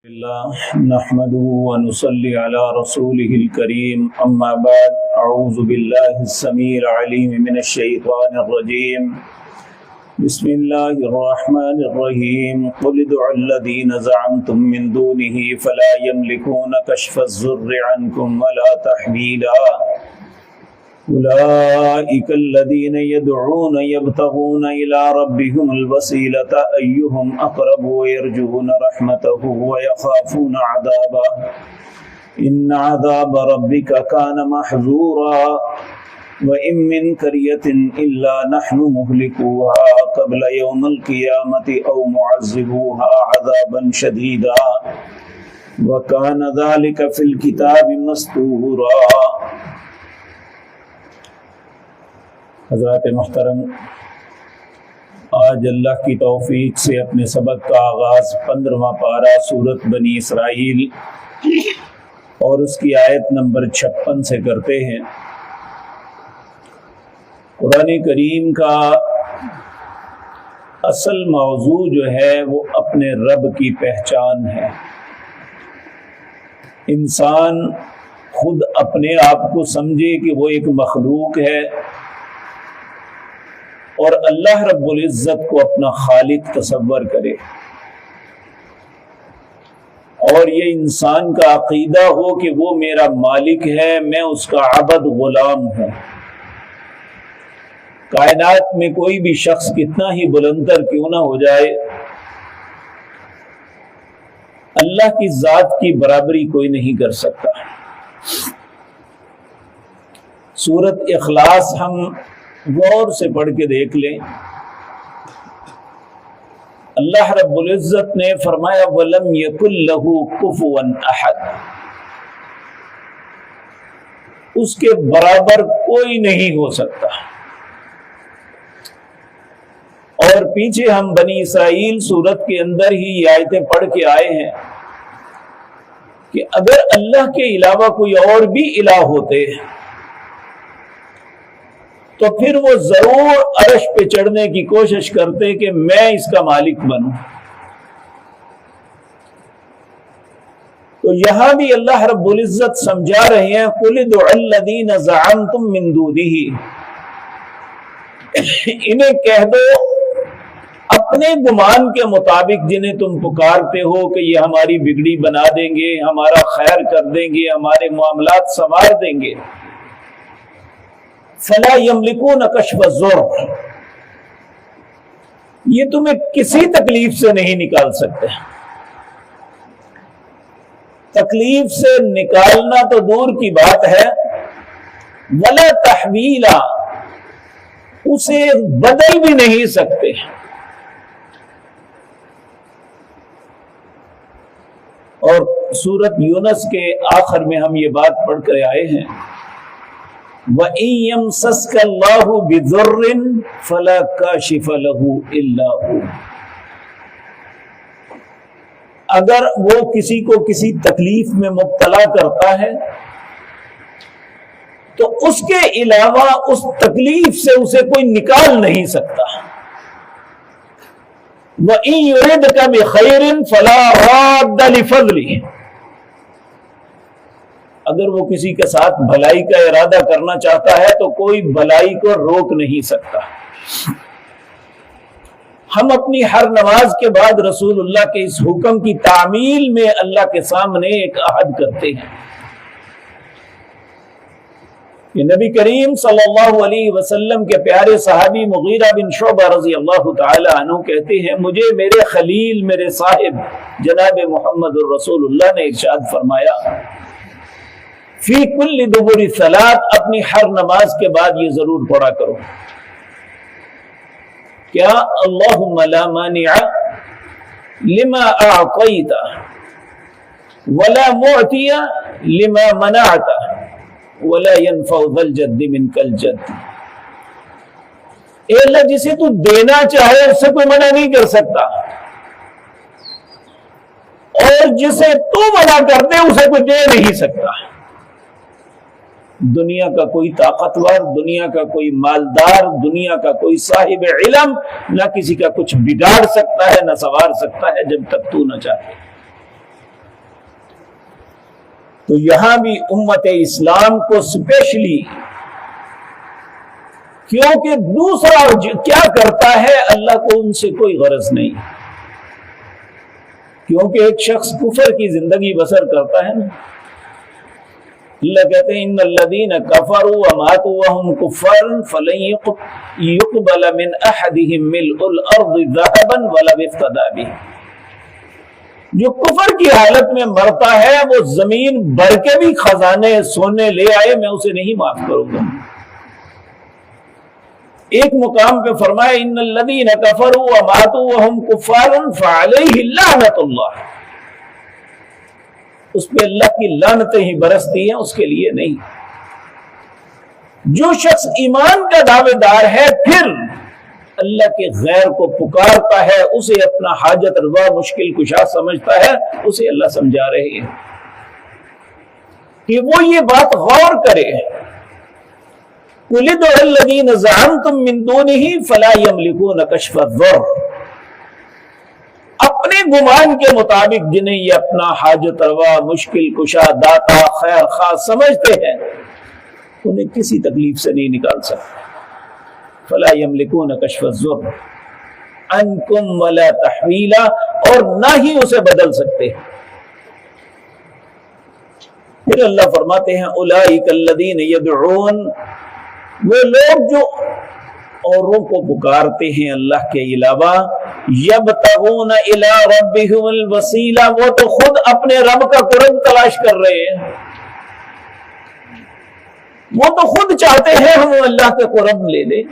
اللہ نحمده ونصلي على رسوله الكريم اما بعد اعوذ باللہ السمیع العلیم من الشیطان الرجیم بسم اللہ الرحمن الرحیم قل ادعوا الذین زعمتم من دونه فلا يملكون كشف الضر عنكم ولا تحویلا أولئك الذين يدعون يبتغون إلى ربهم الوسيلة أيهم أقرب ويرجون رحمته ويخافون عذابه إن عذاب ربك كان محذورا وإن من قرية إلا نحن مهلكوها قبل يوم القيامة أو معذبوها عذابا شديدا وكان ذلك في الكتاب مسطورا۔ حضرات محترم، آج اللہ کی توفیق سے اپنے سبق کا آغاز 15واں پارہ سورۃ بنی اسرائیل اور اس کی آیت نمبر 56 سے کرتے ہیں۔ قرآن کریم کا اصل موضوع جو ہے وہ اپنے رب کی پہچان ہے۔ انسان خود اپنے آپ کو سمجھے کہ وہ ایک مخلوق ہے اور اللہ رب العزت کو اپنا خالق تصور کرے، اور یہ انسان کا عقیدہ ہو کہ وہ میرا مالک ہے، میں اس کا عبد غلام ہوں۔ کائنات میں کوئی بھی شخص کتنا ہی بلندر کیوں نہ ہو جائے، اللہ کی ذات کی برابری کوئی نہیں کر سکتا۔ سورۃ اخلاص ہم غور سے پڑھ کے دیکھ لیں۔ اللہ رب العزت نے فرمایا وَلَمْ يَكُنْ لَهُ كُفُوًا أَحَدٌ، اس کے برابر کوئی نہیں ہو سکتا۔ اور پیچھے ہم بنی اسرائیل سورت کے اندر ہی یہ آیتیں پڑھ کے آئے ہیں کہ اگر اللہ کے علاوہ کوئی اور بھی الہ ہوتے تو پھر وہ ضرور عرش پہ چڑھنے کی کوشش کرتے کہ میں اس کا مالک بنوں۔ تو یہاں بھی اللہ رب العزت سمجھا رہے ہیں قُلِ ادْعُوا الَّذِينَ زَعَمْتُم مِّن دُونِهِ، انہیں کہہ دو اپنے گمان کے مطابق جنہیں تم پکارتے ہو کہ یہ ہماری بگڑی بنا دیں گے، ہمارا خیر کر دیں گے، ہمارے معاملات سنوار دیں گے، فَلَا يَمْلِكُونَ كَشْفَ الضُّرِّ، یہ تمہیں کسی تکلیف سے نہیں نکال سکتے۔ تکلیف سے نکالنا تو دور کی بات ہے، وَلَا تَحْوِيلًا، اسے بدل بھی نہیں سکتے۔ اور سورۃ یونس کے آخر میں ہم یہ بات پڑھ کر آئے ہیں وَإِن يَمْسَسْكَ اللَّهُ بِضُرٍّ فَلَا كَاشِفَ لَهُ إِلَّا هُوَ، اگر وہ کسی کو کسی تکلیف میں مبتلا کرتا ہے تو اس کے علاوہ اس تکلیف سے اسے کوئی نکال نہیں سکتا۔ وَإِن يُرِدْكَ بِخَيْرٍ فَلَا رَادَّ لِفَضْلِهِ، اگر وہ کسی کے ساتھ بھلائی کا ارادہ کرنا چاہتا ہے تو کوئی بھلائی کو روک نہیں سکتا۔ ہم اپنی ہر نماز کے بعد رسول اللہ کے اس حکم کی تعمیل میں اللہ کے سامنے ایک عہد کرتے ہیں کہ نبی کریم صلی اللہ علیہ وسلم کے پیارے صحابی مغیرہ بن شعبہ رضی اللہ تعالی عنہ کہتے ہیں مجھے میرے خلیل، میرے صاحب جناب محمد الرسول اللہ نے ارشاد فرمایا فی کل دبر صلاۃ، اپنی ہر نماز کے بعد یہ ضرور پڑھا کرو کیا اللہم لا مانع لما اعطیت ولا معطی لما منعت ولا ينفع ذا الجد منک الجد، اے اللہ جسے تو دینا چاہے اس سے کوئی منع نہیں کر سکتا، اور جسے تو منع کر دے اسے کوئی دے نہیں سکتا۔ دنیا کا کوئی طاقتور، دنیا کا کوئی مالدار، دنیا کا کوئی صاحب علم نہ کسی کا کچھ بگاڑ سکتا ہے نہ سنوار سکتا ہے جب تک تو نہ چاہے۔ تو یہاں بھی امت اسلام کو اسپیشلی، کیونکہ دوسرا کیا کرتا ہے اللہ کو ان سے کوئی غرض نہیں، کیونکہ ایک شخص کفر کی زندگی بسر کرتا ہے نا، اللہ کہتے ہیں ان الذین کفروا وماتوا وهم کفار فلن يقبل من احدهم ملء الارض ذهبا ولو افتدى به، جو کفر کی حالت میں مرتا ہے وہ زمین بھر کے بھی خزانے سونے لے آئے میں اسے نہیں معاف کروں گا۔ ایک مقام پہ فرمایا ان الذین کفروا وماتوا وهم کفار فعلیہ لعنۃ اللہ، اس پہ اللہ کی لعنتیں ہی برستی ہیں، اس کے لیے نہیں۔ جو شخص ایمان کا دعوے دار ہے پھر اللہ کے غیر کو پکارتا ہے، اسے اپنا حاجت روا مشکل کشا سمجھتا ہے، اسے اللہ سمجھا رہے ہیں کہ وہ یہ بات غور کرے۔ قُلِ ادْعُوا الَّذِينَ زَعَمْتُم مِّن دُونِهِ فَلَا يَمْلِكُونَ كَشْفَ الضُّرِّ، اپنے گمان کے مطابق جنہیں یہ اپنا حاجت روا مشکل کشا داتا خیر خواہ سمجھتے ہیں انہیں کسی تکلیف سے نہیں نکال سکتے۔ فلا یملکون کشف الضر عنکم ولا تحویلا، اور نہ ہی اسے بدل سکتے۔ پھر اللہ فرماتے ہیں اولئک الذین یدعون، وہ لوگ جو اوروں کو پکارتے ہیں اللہ کے علاوہ، یبتغون الی ربہم الوسیلہ، وہ تو خود اپنے رب کا قرب تلاش کر رہے ہیں، وہ تو خود چاہتے ہیں ہم اللہ کا قرب لے لیں،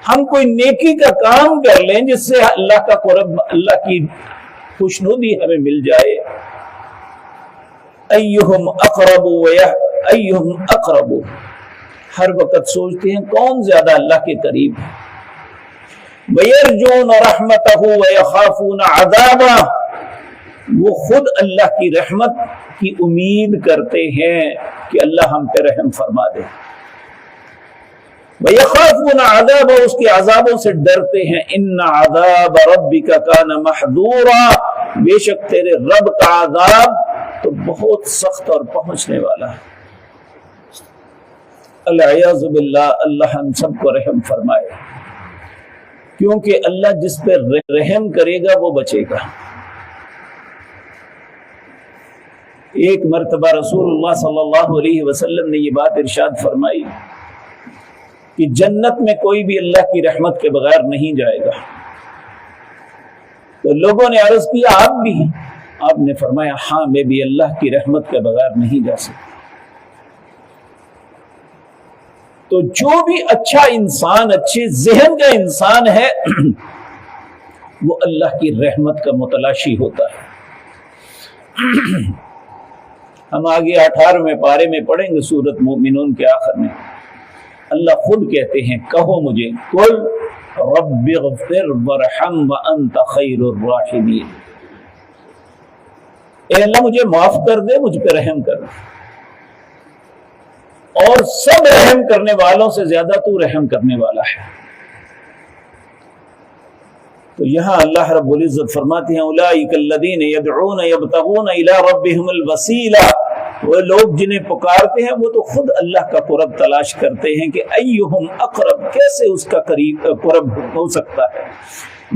ہم کوئی نیکی کا کام کر لیں جس سے اللہ کا قرب، اللہ کی خوشنودی ہمیں مل جائے۔ ایہم اقرب ایہم اقرب، ہر وقت سوچتے ہیں کون زیادہ اللہ کے قریب ہے۔ وَيَرْجُونَ رَحْمَتَهُ وَيَخَافُونَ عَذَابَهُ، وہ خود اللہ کی رحمت کی امید کرتے ہیں کہ اللہ ہم پہ رحم فرما دے۔ وَيَخَافُونَ عَذَابَهُ، اس کے عذابوں سے ڈرتے ہیں۔ إِنَّ عَذَابَ رَبِّكَ كَانَ مَحْذُورًا، بے شک تیرے رب کا عذاب تو بہت سخت اور پہنچنے والا ہے۔ العیاذ باللہ، اللہ ہم سب کو رحم فرمائے، کیونکہ اللہ جس پہ رحم کرے گا وہ بچے گا۔ ایک مرتبہ رسول اللہ صلی اللہ علیہ وسلم نے یہ بات ارشاد فرمائی کہ جنت میں کوئی بھی اللہ کی رحمت کے بغیر نہیں جائے گا۔ تو لوگوں نے عرض کیا آپ بھی؟ آپ نے فرمایا ہاں میں بھی اللہ کی رحمت کے بغیر نہیں جا سکتا۔ تو جو بھی اچھا انسان، اچھے ذہن کا انسان ہے وہ اللہ کی رحمت کا متلاشی ہوتا ہے۔ ہم آگے 18ویں پارے میں پڑھیں گے سورۃ مومنون کے آخر میں، اللہ خود کہتے ہیں کہو مجھے، قل رب اغفر وارحم وانت خیر الراحمین، اے اللہ مجھے معاف کر دے، مجھ پہ رحم کر دے، اور سب رحم کرنے والوں سے زیادہ تو رحم کرنے والا ہے۔ تو یہاں اللہ رب العزت فرماتے ہیں اولئک الذین یدعون یبتغون الی ربہم الوسیلہ، وہ لوگ جنہیں پکارتے ہیں وہ تو خود اللہ کا قرب تلاش کرتے ہیں کہ ایہم اقرب، کیسے اس کا قرب ہو سکتا ہے۔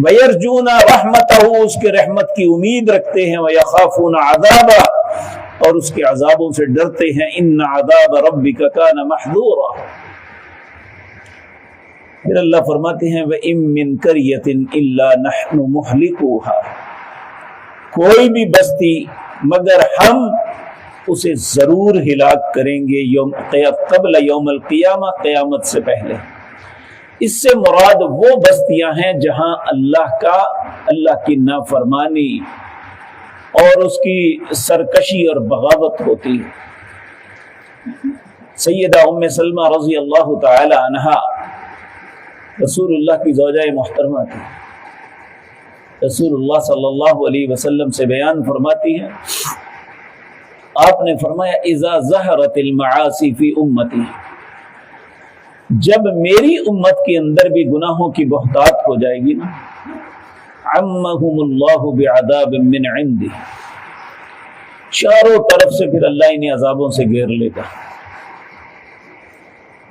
ویرجون رحمتہ، اس کے رحمت کی امید رکھتے ہیں، ویخافون عذابہ، اور اس کے عذابوں سے ڈرتے ہیں۔ ان عذاب ربک کان محذورا، پھر اللہ فرماتے ہیں وَإِن مِّن قَرْيَةٍ إِلَّا نَحْنُ مُهْلِكُوهَا، کوئی بھی بستی مگر ہم اسے ضرور ہلاک کریں گے قبل یوم القیامہ، قیامت سے پہلے۔ اس سے مراد وہ بستیاں ہیں جہاں اللہ کی نافرمانی اور اس کی سرکشی اور بغاوت ہوتی ہے۔ سیدہ ام سلمہ رضی اللہ تعالی عنہا رسول اللہ کی زوجہ محترمہ تھی۔ رسول اللہ صلی اللہ علیہ وسلم سے بیان فرماتی ہیں، آپ نے فرمایا اذا ظہرت المعاصی فی امتی، جب میری امت کے اندر بھی گناہوں کی بہتات ہو جائے گی نا، عمہم اللہ بعذاب من عندہ، چاروں طرف سے پھر اللہ انہیں عذابوں سے گھیر لے گا۔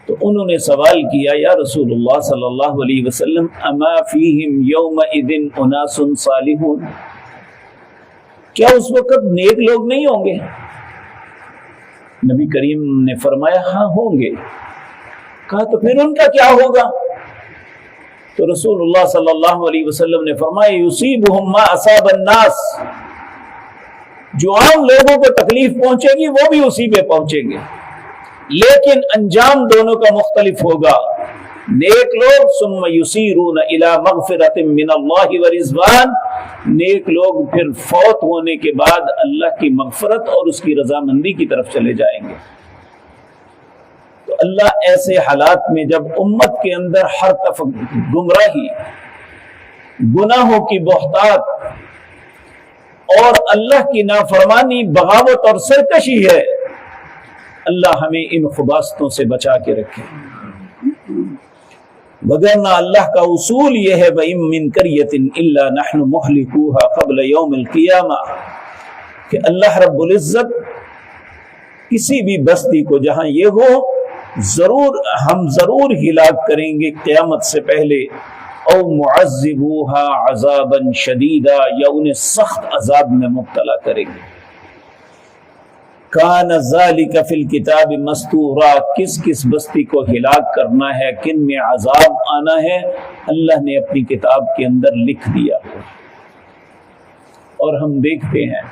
تو انہوں نے سوال کیا یا رسول اللہ صلی اللہ علیہ وسلم اما فیہم یومئذ اناس صالحون، کیا اس وقت نیک لوگ نہیں ہوں گے؟ نبی کریم نے فرمایا ہاں ہوں گے۔ کہا تو پھر ان کا کیا ہوگا؟ تو رسول اللہ صلی اللہ علیہ وسلم نے فرمایا یصیبہم ما اصاب الناس، جو عام لوگوں کو تکلیف پہنچے گی وہ بھی اسی پہ پہنچیں گے، لیکن انجام دونوں کا مختلف ہوگا۔ نیک لوگ ثم یسیرون الی مغفرۃ من اللہ ورضوان، نیک لوگ پھر فوت ہونے کے بعد اللہ کی مغفرت اور اس کی رضامندی کی طرف چلے جائیں گے۔ تو اللہ ایسے حالات میں جب امت کے اندر ہر طرف گمراہی، گناہوں کی بہتات اور اللہ کی نافرمانی، بغاوت اور سرکشی ہے، اللہ ہمیں ان خباثتوں سے بچا کے رکھے۔ وگرنہ اللہ کا اصول یہ ہے وَإِن مِّن قَرْيَةٍ إِلَّا نَحْنُ مُهْلِكُوهَا قَبْلَ يَوْمِ الْقِيَامَةِ، کہ اللہ رب العزت کسی بھی بستی کو جہاں یہ ہو ہم ضرور ہلاک کریں گے قیامت سے پہلے، او معذبوها عذابا شدیدا، یا انہیں سخت عذاب میں مبتلا کریں گے۔ کان ذالک فی الکتاب مستورا، کس کس بستی کو ہلاک کرنا ہے، کن میں عذاب آنا ہے، اللہ نے اپنی کتاب کے اندر لکھ دیا۔ اور ہم دیکھتے ہیں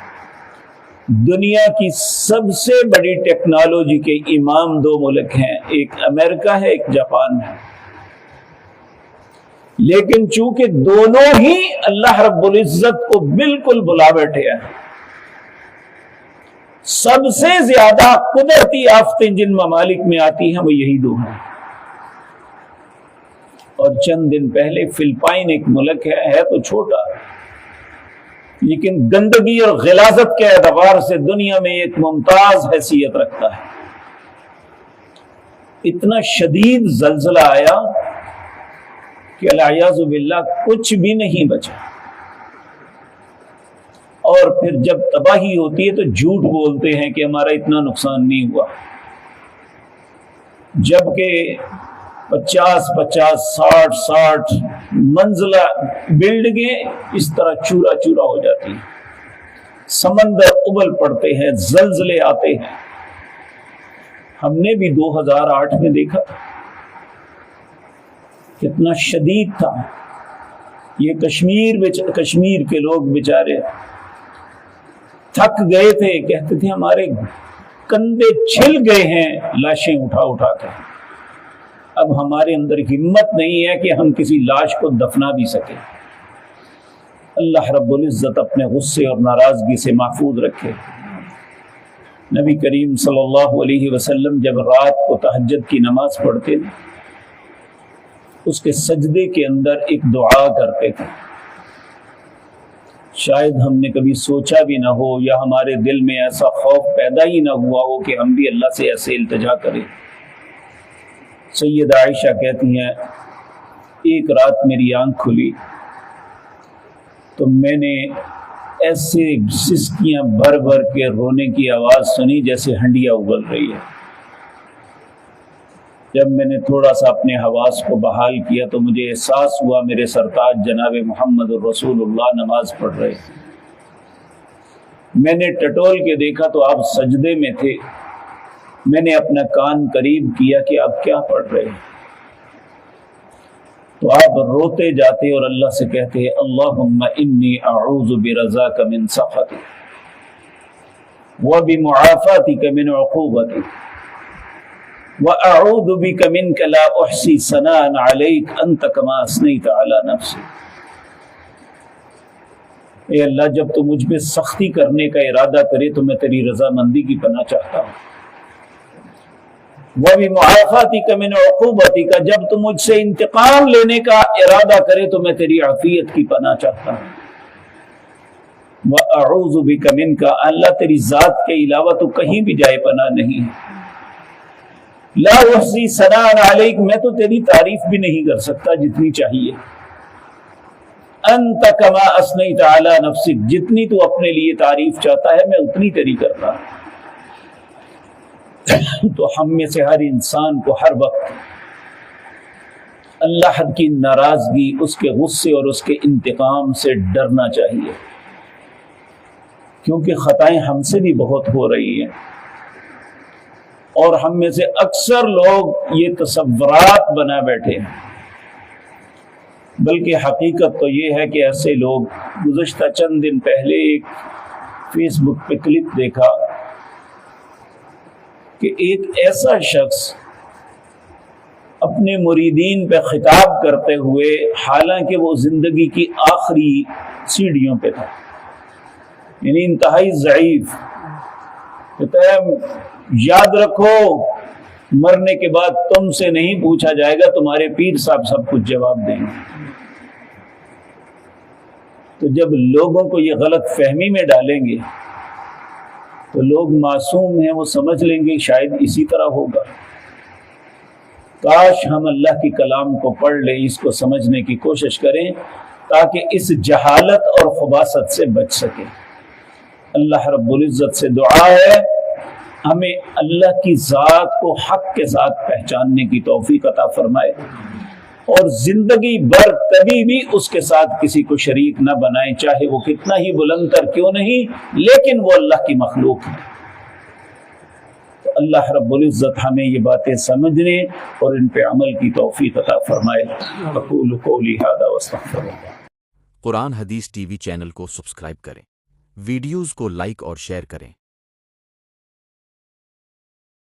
دنیا کی سب سے بڑی ٹیکنالوجی کے امام دو ملک ہیں، ایک امریکہ ہے، ایک جاپان ہے، لیکن چونکہ دونوں ہی اللہ رب العزت کو بالکل بلا بیٹھے ہیں، سب سے زیادہ قدرتی آفتیں جن ممالک میں آتی ہیں وہ یہی دو ہیں۔ اور چند دن پہلے فلپائن ایک ملک ہے تو چھوٹا، لیکن گندگی اور غلاظت کے اعتبار سے دنیا میں ایک ممتاز حیثیت رکھتا ہے۔ اتنا شدید زلزلہ آیا کہ العیاذ باللہ کچھ بھی نہیں بچا، اور پھر جب تباہی ہوتی ہے تو جھوٹ بولتے ہیں کہ ہمارا اتنا نقصان نہیں ہوا، جبکہ 50 60 منزلہ بلڈنگیں اس طرح چورا چورا ہو جاتی ہیں، سمندر ابل پڑتے ہیں، زلزلے آتے ہیں۔ ہم نے بھی 2008 میں دیکھا کتنا شدید تھا۔ یہ کشمیر کے لوگ بیچارے تھک گئے تھے، کہتے تھے ہمارے کندھے چھل گئے ہیں لاشیں اٹھا اٹھا کر، اب ہمارے اندر ہمت نہیں ہے کہ ہم کسی لاش کو دفنا بھی سکیں۔ اللہ رب العزت اپنے غصے اور ناراضگی سے محفوظ رکھے۔ نبی کریم صلی اللہ علیہ وسلم جب رات کو تہجد کی نماز پڑھتے تھے، اس کے سجدے کے اندر ایک دعا کرتے تھے، شاید ہم نے کبھی سوچا بھی نہ ہو یا ہمارے دل میں ایسا خوف پیدا ہی نہ ہوا ہو کہ ہم بھی اللہ سے ایسے التجا کریں۔ سیدہ عائشہ کہتی ہیں ایک رات میری آنکھ کھلی تو میں نے ایسے سسکیاں بھر بھر کے رونے کی آواز سنی جیسے ہنڈیا اگل رہی ہے۔ جب میں نے تھوڑا سا اپنے حواس کو بحال کیا تو مجھے احساس ہوا میرے سرتاج جناب محمد رسول اللہ نماز پڑھ رہے تھے۔ میں نے ٹٹول کے دیکھا تو آپ سجدے میں تھے۔ میں نے اپنا کان قریب کیا کہ آپ کیا پڑھ رہے ہیں، تو آپ روتے جاتے اور اللہ سے کہتے ہیں اللہم انی اعوذ برضاک من سخطک وبمعافاتک من عقوبتک وَأَعُوذُ بِكَ مِنْكَ لَا أُحْصِي ثَنَاءً عَلَيْكَ أَنْتَ كَمَا أَثْنَيْتَ عَلَى نَفْسِكَ۔ اے اللہ جب تو مجھ پہ سختی کرنے کا ارادہ کرے تو میں تیری رضامندی کی پناہ چاہتا ہوں۔ وَبِمُعَافَاتِكَ مِنْ عُقُوبَتِكَ، جب تو مجھ سے انتقام لینے کا ارادہ کرے تو میں تیری عافیت کی پناہ چاہتا ہوں۔ وَأَعُوذُ بِكَ مِنْكَ، اللہ تیری ذات کے علاوہ تو کہیں بھی جائے پناہ نہیں ہے۔ لا احصی ثناء علیک، میں تو تیری تعریف بھی نہیں کر سکتا جتنی چاہیے۔ انت کما اثنیت علی نفسک، جتنی تو اپنے لیے تعریف چاہتا ہے میں اتنی تیری کرتا ہوں۔ تو ہم میں سے ہر انسان کو ہر وقت اللہ کی ناراضگی، اس کے غصے اور اس کے انتقام سے ڈرنا چاہیے، کیونکہ خطائیں ہم سے بھی بہت ہو رہی ہیں، اور ہم میں سے اکثر لوگ یہ تصورات بنا بیٹھے ہیں، بلکہ حقیقت تو یہ ہے کہ ایسے لوگ، گزشتہ چند دن پہلے ایک فیس بک پہ کلپ دیکھا کہ ایک ایسا شخص اپنے مریدین پہ خطاب کرتے ہوئے، حالانکہ وہ زندگی کی آخری سیڑھیوں پہ تھا، یعنی انتہائی ضعیف، کہتا ہے یاد رکھو مرنے کے بعد تم سے نہیں پوچھا جائے گا، تمہارے پیر صاحب سب کچھ جواب دیں گے۔ تو جب لوگوں کو یہ غلط فہمی میں ڈالیں گے تو لوگ معصوم ہیں، وہ سمجھ لیں گے شاید اسی طرح ہوگا۔ کاش ہم اللہ کی کلام کو پڑھ لیں، اس کو سمجھنے کی کوشش کریں تاکہ اس جہالت اور خباثت سے بچ سکیں۔ اللہ رب العزت سے دعا ہے ہمیں اللہ کی ذات کو حق کے ساتھ پہچاننے کی توفیق عطا فرمائے، اور زندگی بھر کبھی بھی اس کے ساتھ کسی کو شریک نہ بنائیں، چاہے وہ کتنا ہی بلند تر کیوں نہیں، لیکن وہ اللہ کی مخلوق ہے۔ تو اللہ رب العزت ہمیں یہ باتیں سمجھنے اور ان پہ عمل کی توفیق عطا فرمائے۔ اقول قولی ھذا واستغفر اللہ۔ قرآن حدیث ٹی وی چینل کو سبسکرائب کریں، ویڈیوز کو لائک اور شیئر کریں۔